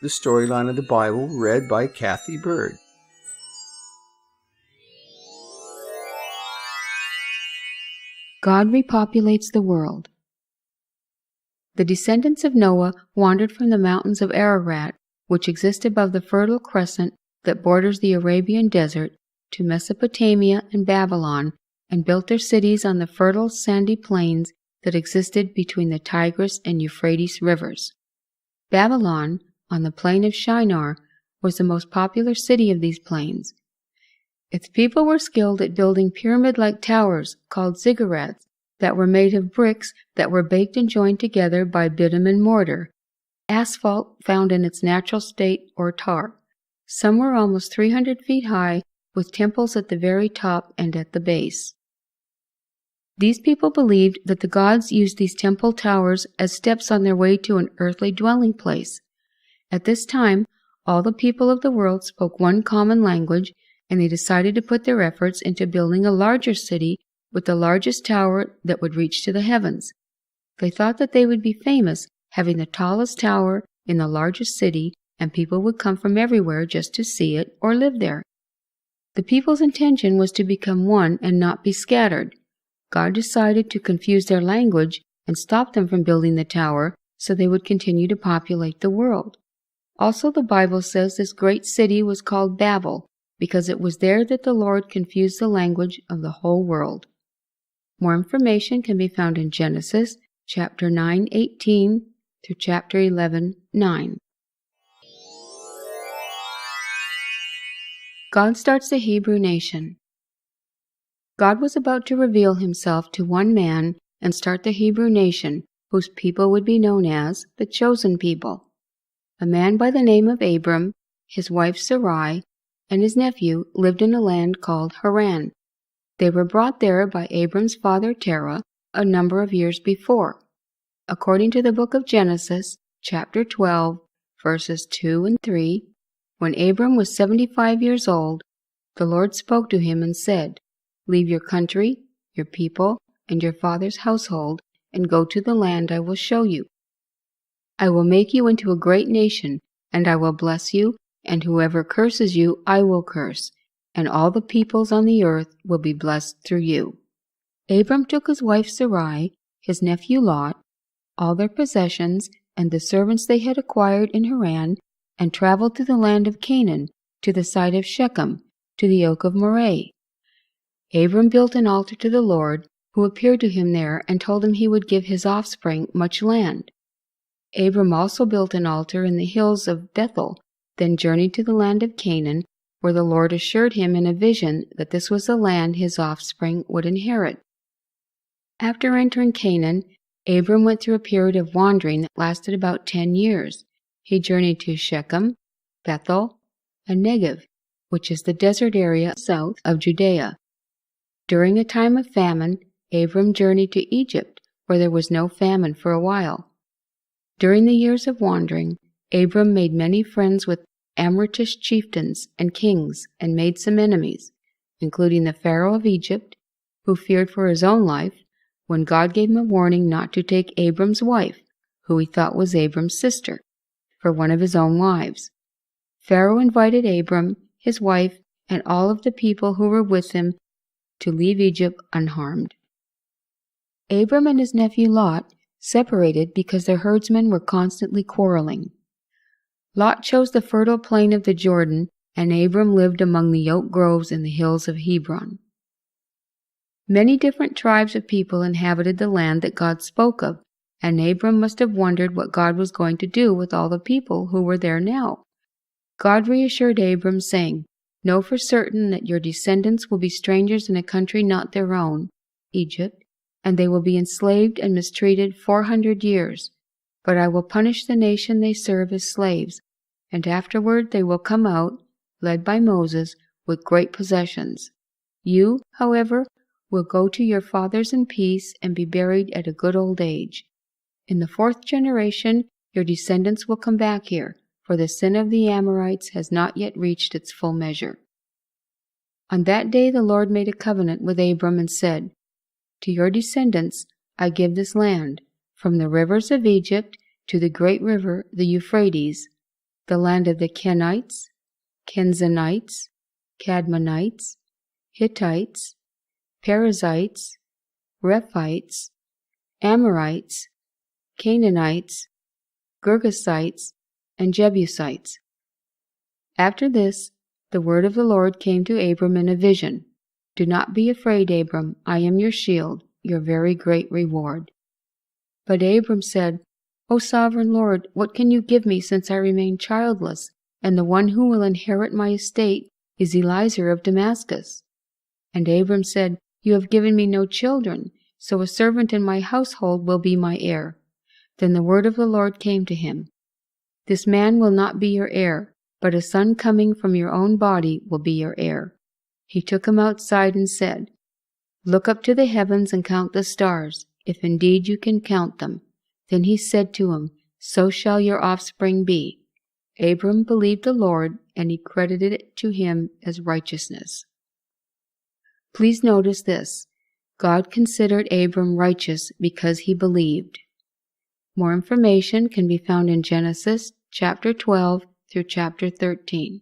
the storyline of the Bible read by Kathy Bird. God repopulates the world. The descendants of Noah wandered from the mountains of Ararat, which exist above the Fertile Crescent that borders the Arabian desert, to Mesopotamia and Babylon, and built their cities on the fertile sandy plains that existed between the Tigris and Euphrates rivers. Babylon, on the plain of Shinar, was the most popular city of these plains. Its people were skilled at building pyramid-like towers called ziggurats that were made of bricks that were baked and joined together by bitumen mortar, asphalt found in its natural state, or tar. Some were almost 300 feet high, with temples at the very top and at the base. These people believed that the gods used these temple towers as steps on their way to an earthly dwelling place. At this time, all the people of the world spoke one common language, and they decided to put their efforts into building a larger city with the largest tower that would reach to the heavens. They thought that they would be famous, having the tallest tower in the largest city, and people would come from everywhere just to see it or live there. The people's intention was to become one and not be scattered. God decided to confuse their language and stop them from building the tower so they would continue to populate the world. Also, the Bible says this great city was called Babel, because it was there that the Lord confused the language of the whole world. More information can be found in Genesis chapter 9:18 through chapter 11:9. God starts the Hebrew nation. God was about to reveal himself to one man and start the Hebrew nation, whose people would be known as the chosen people. A man by the name of Abram, his wife Sarai, and his nephew lived in a land called Haran. They were brought there by Abram's father Terah a number of years before. According to the book of Genesis, chapter 12, verses 2 and 3, when Abram was 75 years old, the Lord spoke to him and said, "Leave your country, your people, and your father's household, and go to the land I will show you. I will make you into a great nation, and I will bless you, and whoever curses you I will curse, and all the peoples on the earth will be blessed through you." Abram took his wife Sarai, his nephew Lot, all their possessions, and the servants they had acquired in Haran, and traveled to the land of Canaan, to the side of Shechem, to the oak of Moreh. Abram built an altar to the Lord, who appeared to him there and told him he would give his offspring much land. Abram also built an altar in the hills of Bethel, then journeyed to the land of Canaan, where the Lord assured him in a vision that this was the land his offspring would inherit. After entering Canaan, Abram went through a period of wandering that lasted about 10 years. He journeyed to Shechem, Bethel, and Negev, which is the desert area south of Judea. During a time of famine, Abram journeyed to Egypt, where there was no famine for a while. During the years of wandering, Abram made many friends with Amoritish chieftains and kings, and made some enemies, including the Pharaoh of Egypt, who feared for his own life when God gave him a warning not to take Abram's wife, who he thought was Abram's sister, for one of his own wives. Pharaoh invited Abram, his wife, and all of the people who were with him to leave Egypt unharmed. Abram and his nephew Lot separated because their herdsmen were constantly quarreling. Lot chose the fertile plain of the Jordan, and Abram lived among the oak groves in the hills of Hebron. Many different tribes of people inhabited the land that God spoke of, and Abram must have wondered what God was going to do with all the people who were there now. God reassured Abram, saying, "Know for certain that your descendants will be strangers in a country not their own, Egypt, and they will be enslaved and mistreated 400 years. But I will punish the nation they serve as slaves, and afterward they will come out, led by Moses, with great possessions. You, however, will go to your fathers in peace and be buried at a good old age. In the 4th generation your descendants will come back here, for the sin of the Amorites has not yet reached its full measure." On that day the Lord made a covenant with Abram and said, "To your descendants I give this land, from the rivers of Egypt to the great river, the Euphrates, the land of the Kenites, Kenzanites, Cadmonites, Hittites, Perizzites, Rephites, Amorites, Canaanites, Girgasites, and Jebusites. After this, the word of the Lord came to Abram in a vision. Do not be afraid, Abram, I am your shield, your very great reward. But Abram said, O sovereign Lord, what can you give me since I remain childless, and the one who will inherit my estate is Eliezer of Damascus? And Abram said, You have given me no children, so a servant in my household will be my heir. Then the word of the Lord came to him. This man will not be your heir, but a son coming from your own body will be your heir. He took him outside and said, Look up to the heavens and count the stars, if indeed you can count them. Then he said to him, So shall your offspring be. Abram believed the Lord, and he credited it to him as righteousness. Please notice this. God considered Abram righteous because he believed. More information can be found in Genesis chapter 12 through chapter 13.